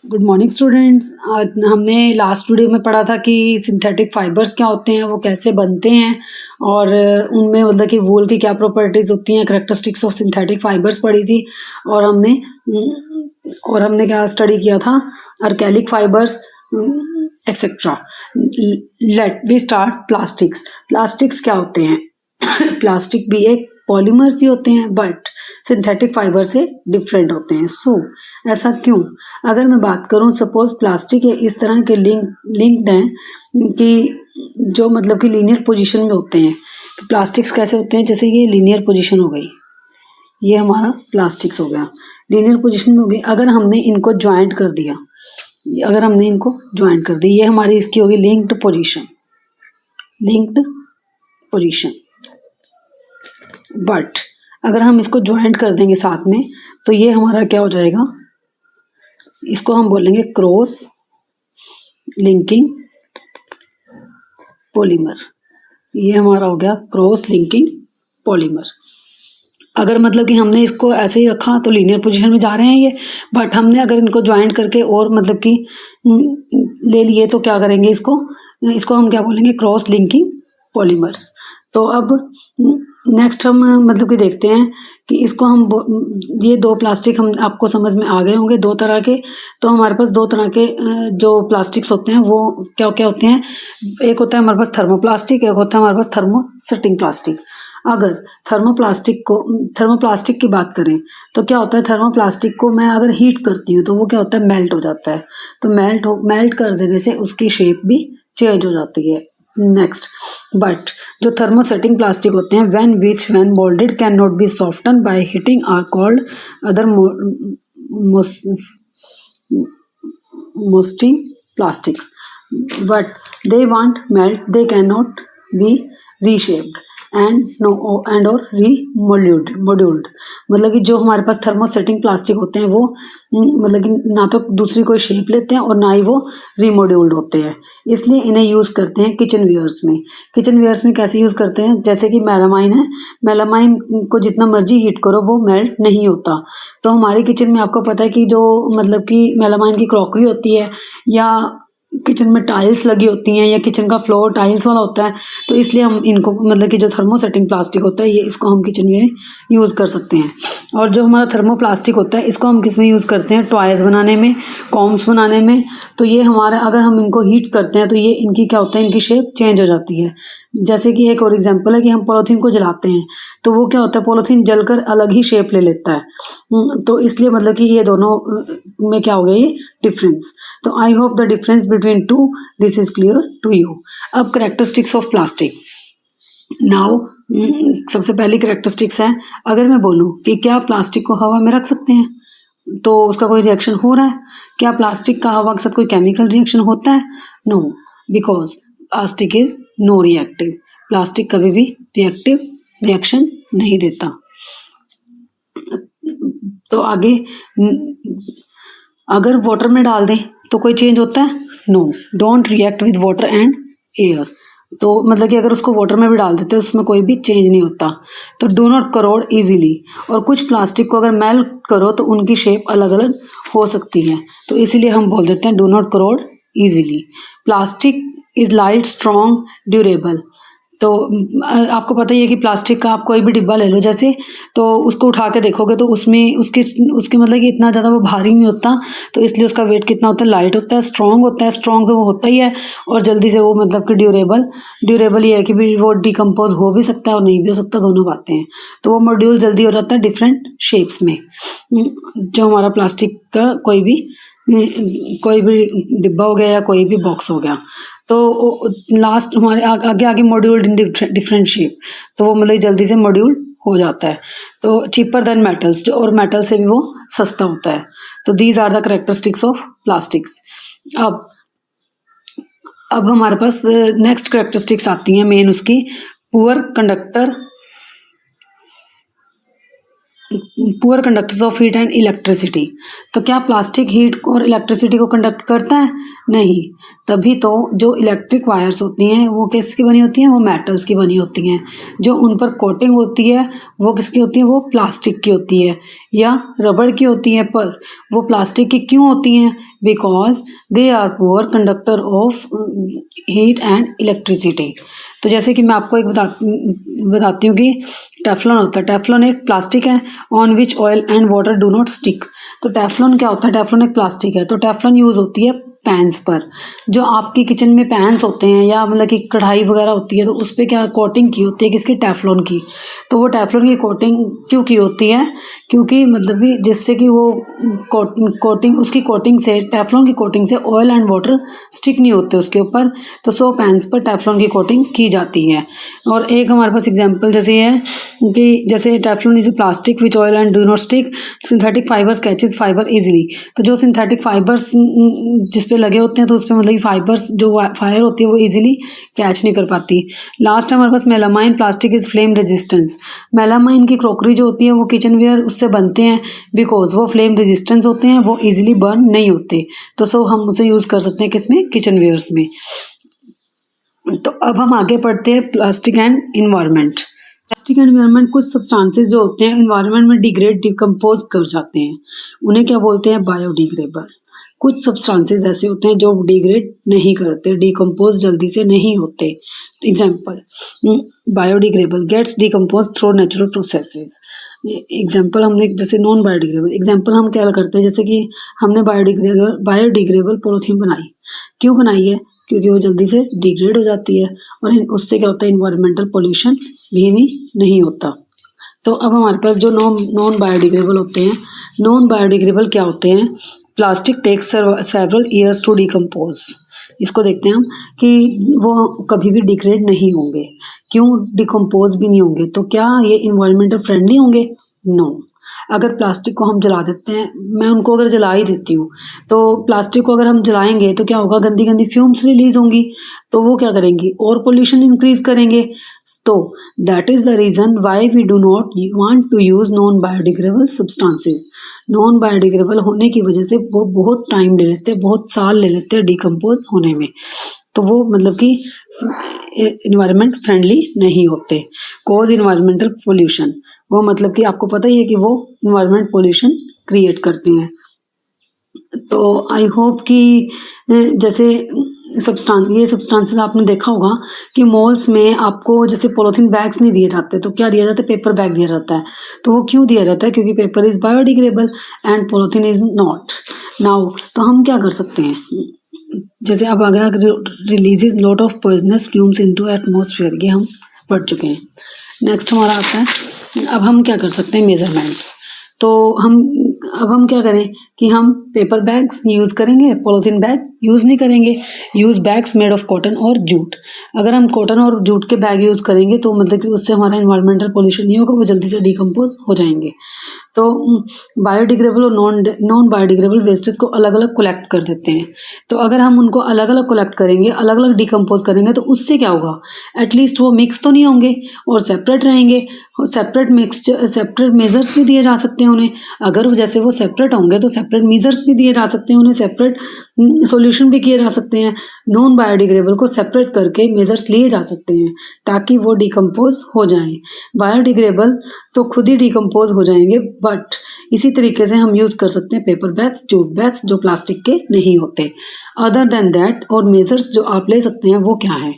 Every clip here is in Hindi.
Good morning students. आज हमने लास्ट वीडियो में पढ़ा था कि सिंथेटिक फाइबर्स क्या होते हैं, वो कैसे बनते हैं और उनमें मतलब कि वूल की क्या प्रॉपर्टीज़ होती हैं, करैक्टरिस्टिक्स ऑफ सिंथेटिक फाइबर्स पढ़ी थी। और हमने क्या स्टडी किया था, acrylic fibres etcetera. Let we start plastics. Plastics क्या होते हैं? प्लास्टिक भी एक पॉलीमर्स ही होते हैं बट सिंथेटिक फाइबर से डिफरेंट होते हैं। ऐसा क्यों? अगर मैं बात करूं, सपोज प्लास्टिक है इस तरह के लिंक्ड हैं कि जो मतलब कि लीनियर पोजीशन में होते हैं। प्लास्टिक्स कैसे होते हैं? जैसे ये लीनियर पोजीशन हो गई, ये हमारा प्लास्टिक्स हो गया, लीनियर पोजीशन में हो गई। अगर हमने इनको ज्वाइंट कर दिया, ये हमारी इसकी होगी लिंक्ड पोजीशन। बट अगर हम इसको ज्वाइंट कर देंगे साथ में, तो ये हमारा क्या हो जाएगा? इसको हम बोलेंगे क्रॉस लिंकिंग पॉलीमर। ये हमारा हो गया क्रॉस लिंकिंग पॉलीमर। अगर मतलब कि हमने इसको ऐसे ही रखा तो लीनियर पोजीशन में जा रहे हैं ये, बट हमने अगर इनको ज्वाइंट करके और मतलब कि ले लिए तो क्या करेंगे? इसको हम क्या बोलेंगे? Cross linking polymers. तो अब नेक्स्ट हम मतलब कि देखते हैं कि इसको हम ये दो प्लास्टिक हम आपको समझ में आ गए होंगे, दो तरह के। तो हमारे पास दो तरह के जो प्लास्टिक्स होते हैं वो क्या क्या होते हैं? एक होता है हमारे पास थर्मोप्लास्टिक, एक होता है हमारे पास थर्मोसेटिंग प्लास्टिक। अगर थर्मोप्लास्टिक की बात करें तो क्या होता है? थर्मोप्लास्टिक को मैं अगर हीट करती हूँ तो वो क्या होता है? मेल्ट हो जाता है। तो मेल्ट कर देने से उसकी शेप भी चेंज हो जाती है। नेक्स्ट, बट जो थर्मोसेटिंग प्लास्टिक होते हैं when molded can not be softened by heating are called other molding plastics, but they won't melt, they cannot be reshaped and or remoduled। मतलब कि जो हमारे पास थर्मोसेटिंग प्लास्टिक होते हैं वो मतलब कि ना तो दूसरी कोई शेप लेते हैं और ना ही वो रिमोड्यूल्ड होते हैं। इसलिए इन्हें यूज़ करते हैं किचन वेयर्स में कैसे यूज़ करते हैं? जैसे कि मेलामाइन है, मेलामाइन को जितना मर्जी हीट करो वो मेल्ट नहीं होता। तो हमारी किचन में आपको पता है कि जो मतलब कि मेलामाइन की क्रॉकरी होती है, या किचन में टाइल्स लगी होती हैं, या किचन का फ्लोर टाइल्स वाला होता है, तो इसलिए हम इनको मतलब कि जो थर्मोसेटिंग प्लास्टिक होता है ये इसको हम किचन में यूज़ कर सकते हैं। और जो हमारा थर्मोप्लास्टिक होता है इसको हम किस में यूज़ करते हैं? टॉयज़ बनाने में, कॉम्स बनाने में। तो ये हमारे अगर हम इनको हीट करते हैं तो ये इनकी क्या होता है? इनकी शेप चेंज हो जाती है। जैसे कि एक और एग्जांपल है कि हम पॉलीथीन को जलाते हैं तो वो क्या होता है? पॉलीथीन जलकर अलग ही शेप ले लेता है। तो इसलिए मतलब कि ये दोनों में क्या हो गया? ये डिफरेंस। तो I hope the difference between two this is clear to you. अब कैरेक्टरिस्टिक्स ऑफ प्लास्टिक। नाउ सबसे पहली कैरेक्टरिस्टिक्स है, अगर मैं बोलूँ कि क्या प्लास्टिक को हवा में रख सकते हैं तो उसका कोई रिएक्शन हो रहा है? क्या प्लास्टिक का हवा के साथ कोई केमिकल रिएक्शन होता है? No, because plastic is no reactive. Plastic कभी भी रिएक्शन नहीं देता। तो आगे अगर वाटर में डाल दें तो कोई चेंज होता है? No, don't react with water and air. तो मतलब कि अगर उसको वाटर में भी डाल देते हैं उसमें कोई भी चेंज नहीं होता। तो डू नॉट करोड इजीली। और कुछ प्लास्टिक को अगर मेल्ट करो तो उनकी शेप अलग अलग हो सकती है, तो इसीलिए हम बोल देते हैं do not crore easily. Plastic is light, strong, durable. तो आपको पता ही है कि प्लास्टिक का आप कोई भी डिब्बा ले लो जैसे, तो उसको उठा के देखोगे तो उसमें उसके मतलब कि इतना ज़्यादा वो भारी नहीं होता। तो इसलिए उसका वेट कितना होता है? लाइट होता है, स्ट्रॉन्ग होता है। स्ट्रॉन्ग तो वो होता ही है, और जल्दी से वो मतलब कि ड्यूरेबल ये है कि भी वो डिकम्पोज हो भी सकता है और नहीं भी हो सकता, दोनों बातें हैं। तो वो मॉड्यूल जल्दी हो जाता है डिफरेंट शेप्स में। जो हमारा प्लास्टिक का कोई भी डिब्बा हो गया या कोई भी बॉक्स हो गया, तो लास्ट हमारे आगे मॉड्यूल्ड इन डिफरेंट शेप, तो वो मतलब जल्दी से मॉड्यूल हो जाता है। तो चीपर देन मेटल्स, जो और मेटल से भी वो सस्ता होता है। तो these are the characteristics of plastics. अब हमारे पास नेक्स्ट कैरेक्टरिस्टिक्स आती हैं मेन उसकी। Poor conductor poor conductors of heat and electricity. तो क्या प्लास्टिक हीट और इलेक्ट्रिसिटी को कंडक्ट करता है? नहीं। तभी तो जो इलेक्ट्रिक वायर्स होती हैं वो किसकी बनी होती हैं? वो मेटल्स की बनी होती हैं। जो उन पर कोटिंग होती है वो किसकी होती है? वो प्लास्टिक की होती है या रबड़ की होती है। पर वो प्लास्टिक की क्यों होती हैं? Because they are poor conductor of heat and electricity. तो जैसे कि मैं आपको एक बताती हूँ कि टेफ्लॉन होता है। टेफ्लॉन एक प्लास्टिक है on which oil and water do not stick. तो टेफ्लॉन क्या होता है? टेफ्लॉन एक प्लास्टिक है। तो टेफ्लॉन यूज़ होती है पैन्स पर। जो आपकी किचन में पैन्स होते हैं या मतलब कि कढ़ाई वगैरह होती है तो उस पर क्या कोटिंग की होती है? किसकी? टेफ्लॉन की। तो वो टेफ्लॉन की कोटिंग क्यों की होती है? क्योंकि मतलब कि जिससे कि वो कोटिंग उसकी कोटिंग से टेफ्लॉन की कोटिंग से ऑयल एंड वाटर स्टिक नहीं होते उसके ऊपर। तो 100 पैन्स पर टेफ्लॉन की कोटिंग की जाती है। और एक हमारे पास एग्जांपल जैसे है कि जैसे Teflon is a plastic which oil and do not stick, synthetic fibres catches fibre easily. तो जो सिंथेटिक फाइबर्स जिस पे लगे होते हैं तो उस पर मतलब कि फाइबर्स जो फायर होती है वो इजीली कैच नहीं कर पाती। लास्ट हमारे पास melamine plastic is flame resistance. Melamine की क्रॉकरी जो होती है वो किचन वेयर उससे बनते हैं बिकॉज वो फ्लेम रेजिस्टेंस होते हैं, वो इजीली बर्न नहीं होते। तो सो हम उसे यूज़ कर सकते हैं किसमें? किचन वेयर्स में। तो अब हम आगे पढ़ते हैं plastic and environment. Plastic and environment कुछ सब्सटेंसेस जो होते हैं इन्वायरमेंट में डिग्रेड डिकम्पोज कर जाते हैं, उन्हें क्या बोलते हैं? बायोडिग्रेडेबल। कुछ सब्सटेंसेस ऐसे होते हैं जो डिग्रेड नहीं करते, डिकम्पोज जल्दी से नहीं होते। Example, biodegradable gets decompose through natural processes. Example हमने जैसे नॉन बायोडिग्रेडेबल, एग्जाम्पल हम क्या करते हैं जैसे कि हमने बायोडिग्रेडेबल पॉलीथीन बनाई। क्यों बनाई है? क्योंकि वो जल्दी से डिग्रेड हो जाती है और उससे क्या होता है? इन्वायरमेंटल पोल्यूशन भी नहीं होता। तो अब हमारे पास जो नॉन बायोडिग्रेडेबल होते हैं, नॉन बायोडिग्रेडेबल क्या होते हैं? Plastic takes several years to decompose. इसको देखते हैं हम कि वो कभी भी डिग्रेड नहीं होंगे। क्यों डिकम्पोज भी नहीं होंगे? तो क्या ये इन्वायरमेंटल फ्रेंडली होंगे? नो। अगर प्लास्टिक को हम जला देते हैं, मैं उनको अगर जला ही देती हूँ तो प्लास्टिक को अगर हम जलाएंगे तो क्या होगा? गंदी गंदी फ्यूम्स रिलीज होंगी, तो वो क्या करेंगी? और पोल्यूशन इंक्रीज करेंगे। तो that is the reason why we do not want to use non biodegradable substances. Non biodegradable होने की वजह से वो बहुत टाइम ले लेते हैं, बहुत साल ले लेते हैं डिकम्पोज होने में। तो वो मतलब कि इन्वायरमेंट फ्रेंडली नहीं होते। कॉज इन्वायरमेंटल पोल्यूशन, वो मतलब कि आपको पता ही है कि वो इन्वायरमेंट पोल्यूशन क्रिएट करते हैं। तो आई होप कि जैसे ये सब्सटेंसेस आपने देखा होगा कि मॉल्स में आपको जैसे पॉलीथीन बैग्स नहीं दिए जाते, तो क्या दिया जाता है? पेपर बैग दिया जाता है। तो वो क्यों दिया जाता है? क्योंकि paper is biodegradable and polythene is not. Now तो हम क्या कर सकते हैं? जैसे अब आ गया releases lot of poisonous fumes into atmosphere, ये हम पढ़ चुके हैं। नेक्स्ट हमारा आता है अब हम क्या कर सकते हैं? मेजरमेंट्स। तो अब हम क्या करें कि हम पेपर बैग्स यूज़ करेंगे, पॉलीथीन बैग यूज़ नहीं करेंगे। Use bags made of cotton और जूट। अगर हम कॉटन और जूट के बैग यूज़ करेंगे तो मतलब कि उससे हमारा इन्वायरमेंटल पोल्यूशन नहीं होगा, वो जल्दी से डिकम्पोज हो जाएंगे। तो बायोडिग्रेडेबल और नॉन बायोडिग्रेडेबल वेस्टेज को अलग अलग कलेक्ट कर देते हैं। तो अगर हम उनको अलग अलग कलेक्ट करेंगे, अलग अलग डिकम्पोज करेंगे तो उससे क्या होगा? एटलीस्ट वो मिक्स तो नहीं होंगे और सेपरेट रहेंगे। सेपरेट मेजर्स भी दिए जा सकते हैं उन्हें। अगर जैसे वो सेपरेट होंगे तो सेपरेट मेजर्स भी दिए जा सकते हैं उन्हें, सेपरेट सॉल्यूशन भी किए जा सकते हैं। नॉन बायोडिग्रेडेबल को सेपरेट करके मेजर्स लिए जा सकते हैं ताकि वो डिकम्पोज हो जाएं। बायोडिग्रेडेबल तो खुद ही डिकम्पोज हो जाएंगे, बट इसी तरीके से हम यूज़ कर सकते हैं पेपर बैग्स, जूट बैग्स जो प्लास्टिक के नहीं होते। अदर देन दैट और मेजर्स जो आप ले सकते हैं वो क्या है?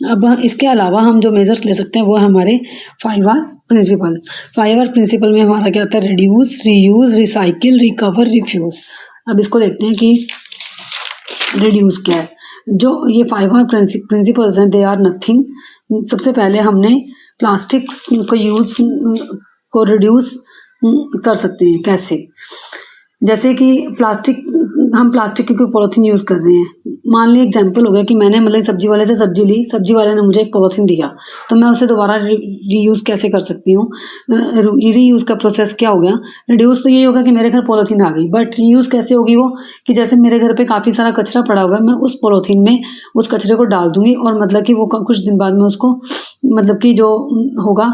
अब इसके अलावा हम जो मेजर्स ले सकते हैं वो है हमारे 5R प्रिंसिपल। 5R प्रिंसिपल में हमारा क्या होता है? Reduce, reuse, recycle, recover, refuse. अब इसको देखते हैं कि रिड्यूस क्या है। जो ये 5R प्रिंसिपल्स हैं, दे आर नथिंग। सबसे पहले हमने प्लास्टिक्स को रिड्यूस कर सकते हैं। कैसे? जैसे कि हम प्लास्टिक की कोई पॉलीथीन यूज़ कर रहे हैं। मान ली एग्जांपल हो गया कि मैंने मतलब सब्जी वाले से सब्जी ली, सब्जी वाले ने मुझे एक पॉलीथीन दिया, तो मैं उसे दोबारा रीयूज़ कैसे कर सकती हूँ? रीयूज़ का प्रोसेस क्या हो गया? रिड्यूस तो ये होगा कि मेरे घर पॉलीथीन आ गई, बट रीयूज़ कैसे होगी वो? कि जैसे मेरे घर पे काफ़ी सारा कचरा पड़ा हुआ है, मैं उस पॉलीथीन में उस कचरे को डाल दूंगी और मतलब कि वो कुछ दिन बाद में उसको मतलब कि जो होगा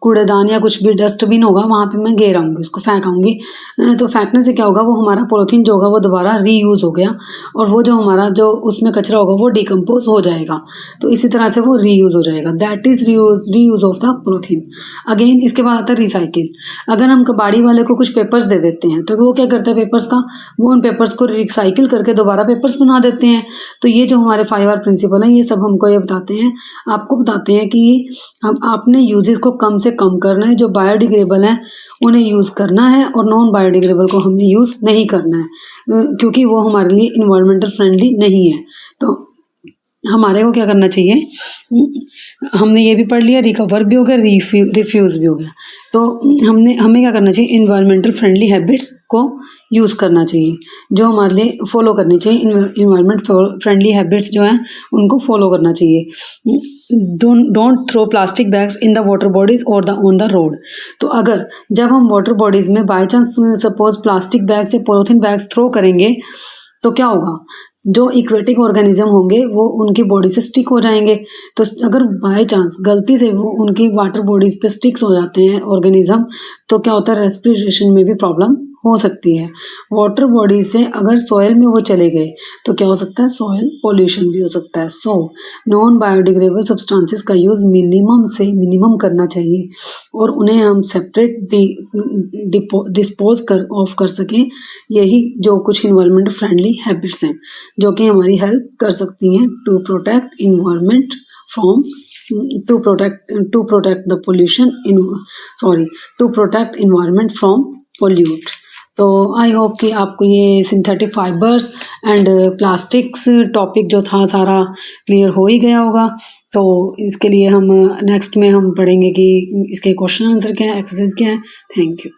कूड़ेदान या कुछ भी डस्टबिन होगा वहाँ पे मैं घेर आऊँगी, उसको फेंक आऊँगी। तो फेंकने से क्या होगा, वो हमारा पॉलीथीन जो होगा वो दोबारा रीयूज़ हो गया और वो जो हमारा जो उसमें कचरा होगा वो डिकम्पोज हो जाएगा। तो इसी तरह से वो रीयूज़ हो जाएगा। That is reuse of the polythene. Again इसके बाद आता है रिसाइकिल। अगर हम कबाड़ी वाले को कुछ पेपर्स दे देते हैं तो वो क्या करता है पेपर्स का, वो उन पेपर्स को रिसाइकिल करके दोबारा पेपर्स बना देते हैं। तो ये जो हमारे 5R प्रिंसिपल हैं ये सब हमको ये बताते हैं, आपको बताते हैं कि हम आपने यूजेस को कम से कम करना है, जो बायोडिग्रेडेबल हैं उन्हें यूज़ करना है और नॉन बायोडिग्रेडेबल को हमने यूज़ नहीं करना है, क्योंकि वो हमारे लिए इन्वायरमेंटल फ्रेंडली नहीं है। तो हमारे को क्या करना चाहिए, हमने ये भी पढ़ लिया, रिकवर भी हो गया, रिफ्यूज़ भी हो गया। तो हमें क्या करना चाहिए, इन्वायरमेंटल फ्रेंडली हैबिट्स को यूज़ करना चाहिए, जो हमारे लिए फॉलो करनी चाहिए। इन्वायरमेंट फ्रेंडली हैबिट्स जो हैं उनको फॉलो करना चाहिए। Don't throw plastic bags in the water bodies और ऑन द रोड। तो अगर जब हम वाटर बॉडीज़ में by chance suppose plastic bags या पॉलीथीन बैग्स थ्रो करेंगे तो क्या होगा, जो इक्वेटिक ऑर्गेनिज्म होंगे वो उनकी बॉडी से स्टिक हो जाएंगे। तो अगर बाय चांस गलती से वो उनकी वाटर बॉडीज पे स्टिक्स हो जाते हैं ऑर्गेनिज्म, तो क्या होता है, रेस्पिरेशन में भी प्रॉब्लम हो सकती है। वाटर बॉडी से अगर सॉइल में वो चले गए तो क्या हो सकता है, सॉइल पोल्यूशन भी हो सकता है। सो नॉन बायोडिग्रेडेबल सब्सटेंसेस का यूज़ मिनिमम से मिनिमम करना चाहिए और उन्हें हम सेपरेट डिस्पोज कर सकें। यही जो कुछ इन्वायरमेंट फ्रेंडली हैबिट्स हैं जो कि हमारी हेल्प कर सकती हैं to protect environment from to protect the pollution to protect environment from pollute. तो आई होप कि आपको ये synthetic fibres and plastics topic जो था सारा क्लियर हो ही गया होगा। तो इसके लिए हम नेक्स्ट में हम पढ़ेंगे कि इसके क्वेश्चन आंसर क्या है, एक्सरसाइज क्या है। Thank you.